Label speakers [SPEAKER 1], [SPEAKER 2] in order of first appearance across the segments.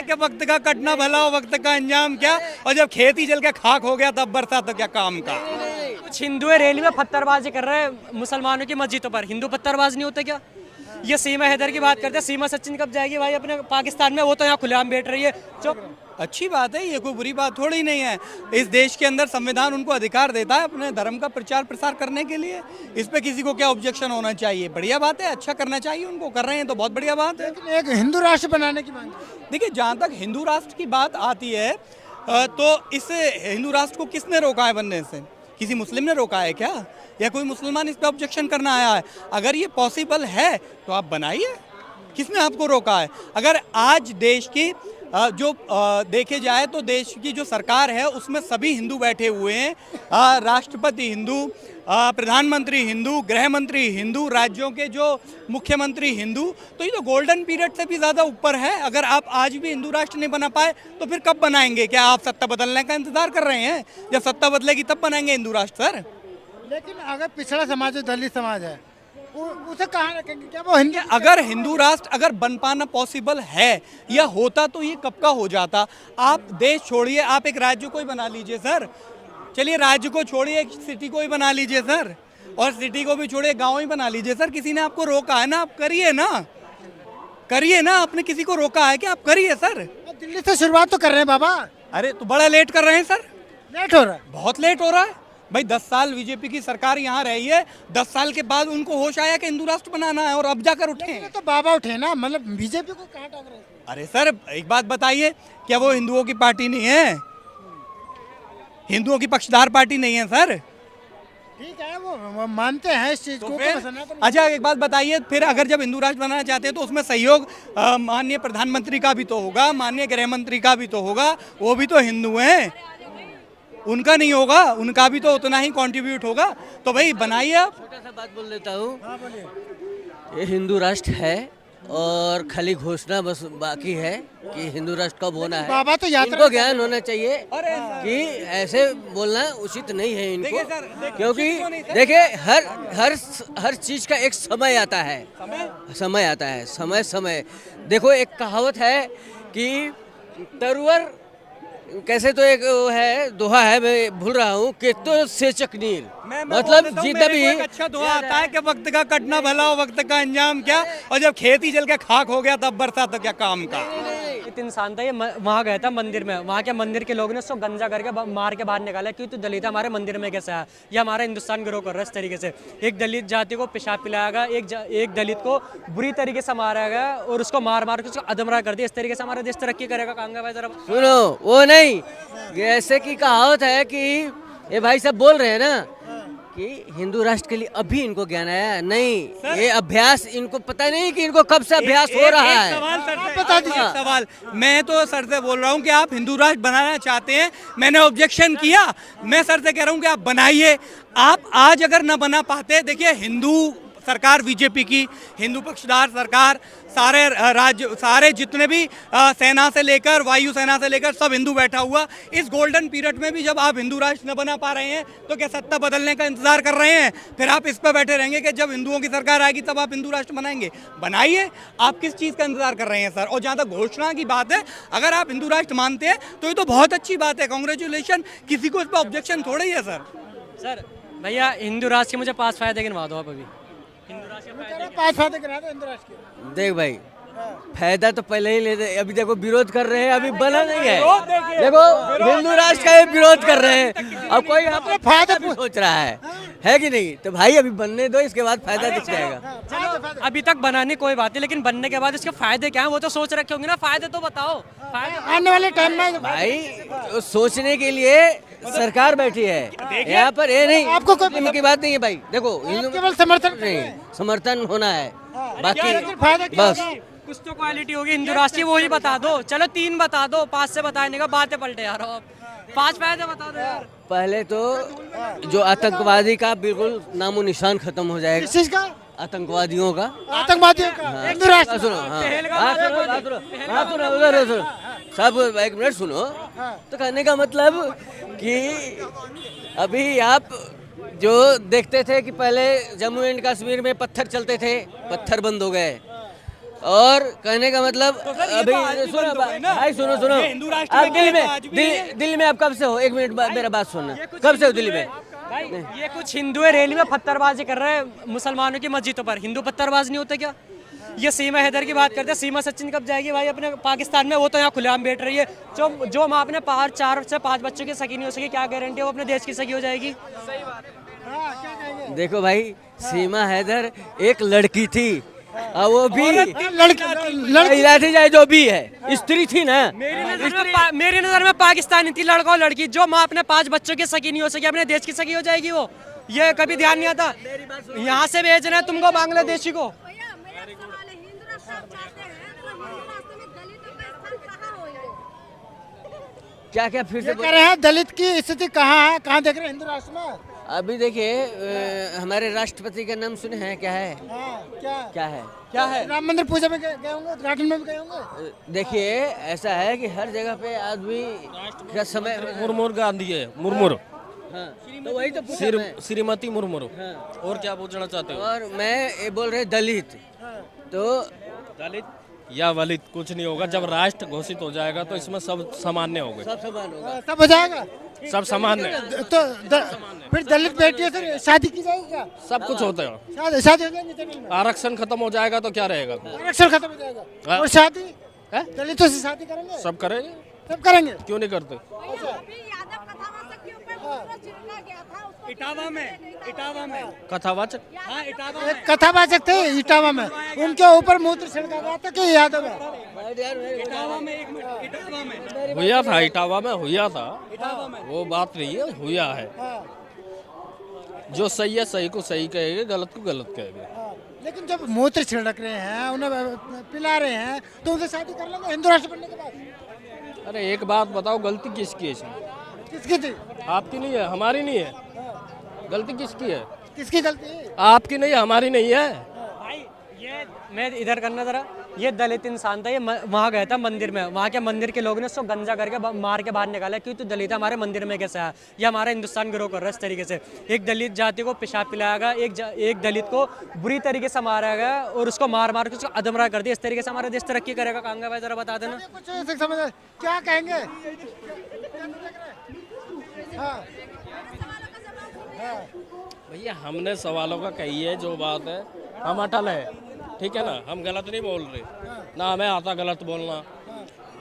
[SPEAKER 1] कि वक्त का कटना भला हो वक्त का अंजाम क्या, और जब खेती जल के खाक हो गया तब बरसा तो क्या काम का।
[SPEAKER 2] कुछ हिंदू रैली में पत्थरबाजी कर रहे हैं मुसलमानों की मस्जिदों पर, हिंदू पत्थरबाज नहीं होते क्या? ये सीमा हैदर की बात करते हैं, सीमा सचिन कब जाएगी भाई अपने पाकिस्तान में? वो तो यहाँ खुलेआम बैठ रही है। चुप।
[SPEAKER 1] अच्छी बात है, ये कोई बुरी बात थोड़ी नहीं है। इस देश के अंदर संविधान उनको अधिकार देता है अपने धर्म का प्रचार प्रसार करने के लिए। इस पे किसी को क्या ऑब्जेक्शन होना चाहिए? बढ़िया बात है, अच्छा करना चाहिए उनको, कर रहे हैं तो बहुत बढ़िया बात है।
[SPEAKER 3] लेकिन एक हिंदू राष्ट्र बनाने की मांग।
[SPEAKER 1] देखिए, जहाँ तक हिंदू राष्ट्र की बात आती है तो इस हिंदू राष्ट्र को किसने रोका है बनने से? किसी मुस्लिम ने रोका है क्या, या कोई मुसलमान इस पे ऑब्जेक्शन करना आया है? अगर ये पॉसिबल है तो आप बनाइए, किसने आपको रोका है? अगर आज देश की जो देखे जाए तो देश की जो सरकार है उसमें सभी हिंदू बैठे हुए हैं, राष्ट्रपति हिंदू, प्रधानमंत्री हिंदू, गृह मंत्री हिंदू, राज्यों के जो मुख्यमंत्री हिंदू, तो ये तो गोल्डन पीरियड से भी ज़्यादा ऊपर है। अगर आप आज भी हिंदू राष्ट्र नहीं बना पाए तो फिर कब बनाएंगे? क्या आप सत्ता बदलने का इंतजार कर रहे हैं? जब सत्ता बदलेगी तब बनाएंगे हिंदू राष्ट्र सर।
[SPEAKER 3] लेकिन अगर पिछड़ा समाज जो दलित समाज है उसे कहाँ रखेंगे? क्या वो हिंदू?
[SPEAKER 1] अगर हिंदू राष्ट्र अगर बन पाना पॉसिबल है या होता तो ये कब का हो जाता। आप देश छोड़िए, आप एक राज्य को ही बना लीजिए सर। चलिए राज्य को छोड़िए, एक सिटी को ही बना लीजिए सर, और सिटी को भी छोड़िए गांव ही बना लीजिए सर। किसी ने आपको रोका है ना? आप करिए ना, करिए ना। आपने किसी को रोका है कि आप करिए सर।
[SPEAKER 3] दिल्ली से शुरुआत तो कर रहे हैं बाबा।
[SPEAKER 1] अरे तो बड़ा लेट कर रहे हैं सर,
[SPEAKER 3] लेट हो रहा है।
[SPEAKER 1] बहुत लेट हो रहा है भाई। 10 साल बीजेपी की सरकार यहाँ रही है, 10 साल के बाद उनको होश आया कि हिंदू राष्ट्र बनाना है और अब जाकर उठे हैं।
[SPEAKER 3] तो बाबा उठे ना, मतलब बीजेपी को कहाँ टांग रहे हैं?
[SPEAKER 1] अरे सर एक बात बताइए, क्या वो हिंदुओं की पार्टी नहीं है? हिंदुओं की पक्षधार पार्टी नहीं है सर?
[SPEAKER 3] ठीक है, वो मानते हैं इस चीज
[SPEAKER 1] तो
[SPEAKER 3] को।
[SPEAKER 1] फिर अच्छा एक बात बताइए, फिर अगर जब हिंदू राष्ट्र बनाना चाहते हैं तो उसमें सहयोग माननीय प्रधानमंत्री का भी तो होगा, माननीय गृह मंत्री का भी तो होगा। वो भी तो हिंदू हैं, उनका नहीं होगा? उनका भी तो उतना ही कंट्रीब्यूट होगा। तो भाई बनाइए आप।
[SPEAKER 4] छोटा सा बात बोल देता हूँ, ये हिंदू राष्ट्र है और खाली घोषणा बस बाकी है कि हिंदू राष्ट्र कब होना है।
[SPEAKER 3] बाबा तो यात्रा
[SPEAKER 4] इनको ज्ञान होना चाहिए कि ऐसे बोलना उचित नहीं है इनको, क्योंकि देखिए हर चीज का एक समय आता है, समय आता है, समय समय। देखो एक कहावत है कि तरुवर कैसे, तो एक है दोहा है, मैं भूल रहा हूँ कि तो सेचक नीर, मतलब जितना भी
[SPEAKER 1] अच्छा दोहा आता है कि वक्त का कटना भला हो वक्त का अंजाम क्या, और जब खेती जल के खाक हो गया तब बरसा तो क्या काम का।
[SPEAKER 2] एक इंसान था, ये वहाँ गया था मंदिर में, वहाँ के मंदिर के लोगों ने उसको गंजा करके मार के बाहर निकाला कि तू दलित है, हमारे मंदिर में कैसे आया? ये हमारा हिंदुस्तान ग्रो कर रहा है इस तरीके से। एक दलित जाति को पेशाब पिलाया गया, एक दलित को बुरी तरीके से मारा गया और उसको मार मार के उसको अधमरा कर दिया। इस तरीके से हमारा देश तरक्की करेगा? कहाँ भाई जरा
[SPEAKER 4] सुनो, वो नहीं, ऐसे की कहावत है कि ये भाई सब बोल रहे हैं ना कि हिंदू राष्ट्र के लिए अभी इनको ज्ञान आया नहीं, ये अभ्यास इनको पता नहीं कि इनको कब से अभ्यास हो रहा है।
[SPEAKER 1] सवाल सर से बता दीजिए। सवाल मैं तो सर से बोल रहा हूँ कि आप हिंदू राष्ट्र बनाना चाहते हैं, मैंने ऑब्जेक्शन किया, मैं सर से कह रहा हूँ कि आप बनाइए। आप आज अगर न बना पाते, देखिए हिंदू सरकार बीजेपी की, हिंदू पक्षधार सरकार, सारे राज्य, सारे जितने भी सेना से लेकर वायु सेना से लेकर सब हिंदू बैठा हुआ। इस गोल्डन पीरियड में भी जब आप हिंदू राष्ट्र न बना पा रहे हैं तो क्या सत्ता बदलने का इंतजार कर रहे हैं? फिर आप इस पर बैठे रहेंगे कि जब हिंदुओं की सरकार आएगी तब आप हिंदू राष्ट्र बनाएंगे? बनाइए। आप किस चीज़ का इंतजार कर रहे हैं सर? और जहाँ तक घोषणा की बात है, अगर आप हिंदू राष्ट्र मानते हैं तो ये तो बहुत अच्छी बात है, कॉन्ग्रेचुलेशन। किसी को इस पर ऑब्जेक्शन थोड़ा ही है सर।
[SPEAKER 2] सर भैया हिंदू राष्ट्र के मुझे 5 फायदे गिनवा दो आप अभी। हिंदू राष्ट्र के फायदे
[SPEAKER 3] 5 फायदे करा दो हिंदू राष्ट्र के।
[SPEAKER 4] देख भाई, फायदा तो पहले ही लेते, अभी देखो विरोध कर रहे हैं, अभी बना नहीं है। देखो हिंदू राष्ट्र का विरोध कर रहे हैं, अब कोई अपने फायदा सोच रहा है कि नहीं? तो भाई अभी बनने दो, इसके बाद फायदा दिख जाएगा।
[SPEAKER 2] अभी तक बनाने कोई बात नहीं, लेकिन बनने के बाद इसके फायदे क्या हैं वो तो सोच रखे होंगे ना। फायदे तो बताओ।
[SPEAKER 3] आने वाले टाइम में
[SPEAKER 4] भाई सोचने के लिए सरकार बैठी है यहाँ पर, ये नहीं आपको कोई की बात नहीं है भाई। देखो
[SPEAKER 3] केवल समर्थन
[SPEAKER 4] नहीं, समर्थन होना है, बाकी
[SPEAKER 3] फायदा
[SPEAKER 4] बस
[SPEAKER 2] कुछ तो क्वालिटी होगी हिंदू राष्ट्र की, वो ही बता दो। चलो 3 बता दो, 5 से बताने का बातें पलटे यार। आप 5 फायदे बता दो यार।
[SPEAKER 4] पहले तो जो आतंकवादी का बिल्कुल नामो निशान खत्म हो जाएगा।
[SPEAKER 3] किस चीज का?
[SPEAKER 4] आतंकवादियों का,
[SPEAKER 3] आतंकवादियों का हिंदू राष्ट्र।
[SPEAKER 4] सुनो, सुनो, सब एक मिनट सुनो। तो कहने का मतलब कि अभी आप जो देखते थे कि पहले जम्मू एंड कश्मीर में पत्थर चलते थे, पत्थर बंद हो गए। और कहने का मतलब
[SPEAKER 1] तो सर, ये
[SPEAKER 4] अभी
[SPEAKER 1] तो आज भी
[SPEAKER 4] सुनो
[SPEAKER 1] बंद हो गए ना।
[SPEAKER 4] भाई, सुनो सुनो,
[SPEAKER 1] ये हिंदू राष्ट्र
[SPEAKER 4] आप
[SPEAKER 1] में
[SPEAKER 4] दिल्ली
[SPEAKER 1] गए तो आज
[SPEAKER 4] में
[SPEAKER 1] भी नहीं है।
[SPEAKER 4] दिल्ली में आप कब से हो? एक मिनट मेरा बात सुनना, कब से हो दिल्ली में?
[SPEAKER 2] भाई ये कुछ हिंदू है रैली में पत्थरबाजी कर रहे हैं मुसलमानों की मस्जिदों पर। हिंदू पत्थरबाज नहीं होते क्या? ये सीमा हैदर की बात करते हैं। सीमा सचिन कब जाएगी भाई अपने पाकिस्तान में? वो तो यहाँ खुलेआम बैठ रही है। जो माँ अपने 4 से 5 बच्चों की सगी नहीं हो सकी, क्या गारंटी है वो अपने देश की सगी हो जाएगी?
[SPEAKER 3] हाँ, क्या कहेंगे?
[SPEAKER 4] देखो भाई, सीमा हैदर एक लड़की थी, और वो भी लड़की चाहे जो भी है, स्त्री थी ना।
[SPEAKER 2] मेरी नजर में पाकिस्तानी थी, लड़का और लड़की। जो माँ अपने 5 बच्चों की सगी नहीं हो सकी, अपने देश की सगी हो जाएगी वो? ये कभी ध्यान नहीं आता। यहाँ से भेजना है तुमको बांग्लादेशी को।
[SPEAKER 5] भैया मेरा एक सवाल है, हिंदू राष्ट्र आप चाहते हैं तो हिंदू राष्ट्र में दलितों का स्थान कहाँ होगा?
[SPEAKER 4] क्या क्या फिर
[SPEAKER 3] ये
[SPEAKER 4] से
[SPEAKER 3] कह रहे हैं दलित की स्थिति कहाँ है, कहाँ देख रहे हैं हिंदू राष्ट्र में?
[SPEAKER 4] अभी देखिए, हमारे राष्ट्रपति का नाम सुने हैं? क्या है?
[SPEAKER 3] हाँ,
[SPEAKER 4] क्या है?
[SPEAKER 3] राम मंदिर पूजा में गए होंगे, उद्घाटन में भी गए होंगे।
[SPEAKER 4] देखिए, ऐसा है कि हर जगह पे आदमी का समय
[SPEAKER 6] मुर्मुर गांधी है, मुर्मुर,
[SPEAKER 4] हाँ, तो वही तो पूछा मैं।
[SPEAKER 6] श्रीमती मुर्मुर।
[SPEAKER 4] हाँ।
[SPEAKER 6] और क्या पूछना चाहते हो?
[SPEAKER 4] और मैं ये बोल रहे दलित, तो
[SPEAKER 6] दलित या वलित कुछ नहीं होगा। जब राष्ट्र घोषित हो जाएगा तो इसमें सब सामान्य हो गए,
[SPEAKER 4] सब समान होगा।
[SPEAKER 3] सब हो जाएगा।
[SPEAKER 6] सब सामान्य,
[SPEAKER 3] तो फिर दलित बेटियों से शादी की जाएगी क्या?
[SPEAKER 6] सब कुछ होता है।
[SPEAKER 3] शादी हो जाएगी जमीन में?
[SPEAKER 6] आरक्षण खत्म हो जाएगा तो क्या रहेगा?
[SPEAKER 3] आरक्षण खत्म हो जाएगा।
[SPEAKER 6] हाँ।
[SPEAKER 3] और शादी
[SPEAKER 6] है?
[SPEAKER 3] दलितों से शादी करेंगे?
[SPEAKER 6] सब करेंगे,
[SPEAKER 3] सब करेंगे।
[SPEAKER 6] क्यों नहीं करते?
[SPEAKER 5] भैया अभी यादव कथावाचक के ऊपर दूसरा छिड़का गया था, उसको
[SPEAKER 1] इटावा में
[SPEAKER 6] कथावाचक
[SPEAKER 1] हाँ इटावा
[SPEAKER 3] एक कथावाचक थे इटावा में, उनके ऊपर मूत्र छिड़का गया था कि यादव है?
[SPEAKER 1] इटावा में एक मिनट इटावा में
[SPEAKER 6] हुआ था, इटावा में हुआ था।
[SPEAKER 1] इटावा में
[SPEAKER 6] वो बात नहीं है, हुआ है।
[SPEAKER 3] हाँ,
[SPEAKER 6] जो सही है सही को सही कहेंगे, गलत को गलत कहेंगे।
[SPEAKER 3] हाँ। लेकिन जब मूत्र छिड़क रहे हैं, उन्हें पिला रहे हैं, तो उनसे शादी कर लेंगे हिंदू राष्ट्र बनने के बाद?
[SPEAKER 6] अरे एक बात बताओ, गलती किसकी है इसमें?
[SPEAKER 3] किसकी थी?
[SPEAKER 6] आपकी नहीं है, हमारी नहीं है। गलती किसकी है?
[SPEAKER 3] किसकी गलती है?
[SPEAKER 6] आपकी नहीं है, हमारी नहीं है।
[SPEAKER 2] भाई ये मैं इधर करना जरा। ये दलित इंसान था, ये वहाँ गया था मंदिर में। वहाँ के मंदिर के लोगों ने उसको गंजा करके मार के बाहर निकाला कि तू दलित है, हमारे मंदिर में कैसे आया? ये हमारा हिंदुस्तान ग्रो कर रहा है इस तरीके से। एक दलित जाति को पेशाब पिलाया गया, एक दलित को बुरी तरीके से मारा गया और उसको मार के उसको अधमरा कर दिया। इस तरीके से हमारा देश तरक्की करेगा? कांगा भाई जरा बता देना।
[SPEAKER 3] कुछ ऐसे समझ क्या कहेंगे? हाँ, हाँ।
[SPEAKER 6] भैया हमने सवालों का कही है, जो बात है हम अटल है, ठीक है ना। हम गलत नहीं बोल रहे, ना हमें आता गलत बोलना।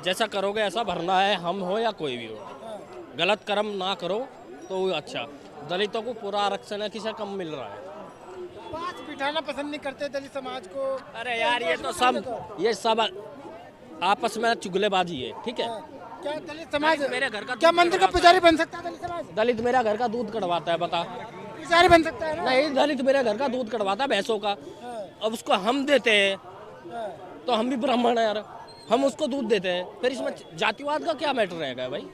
[SPEAKER 6] जैसा करोगे ऐसा भरना है, हम हो या कोई भी हो। गलत कर्म ना करो तो अच्छा। दलितों को पूरा आरक्षण है, किसे कम मिल रहा है?
[SPEAKER 3] पास बिठाना पसंद नहीं करते दलित समाज को।
[SPEAKER 6] अरे यार ये सब आपस में चुगलेबाजी है, ठीक है।
[SPEAKER 3] क्या दलित समाज
[SPEAKER 6] मेरे घर का
[SPEAKER 3] क्या मंदिर का पुजारी बन सकता है दलित समाज?
[SPEAKER 6] दलित मेरा घर का दूध कड़वाता है, बता।
[SPEAKER 3] पुजारी बन सकता है ना?
[SPEAKER 6] नहीं, दलित मेरे घर का दूध कड़वाता है भैंसों का। अब उसको हम देते हैं, तो हम भी ब्राह्मण है यार, हम उसको दूध देते हैं। फिर इसमें जातिवाद का क्या मैटर रहेगा भाई?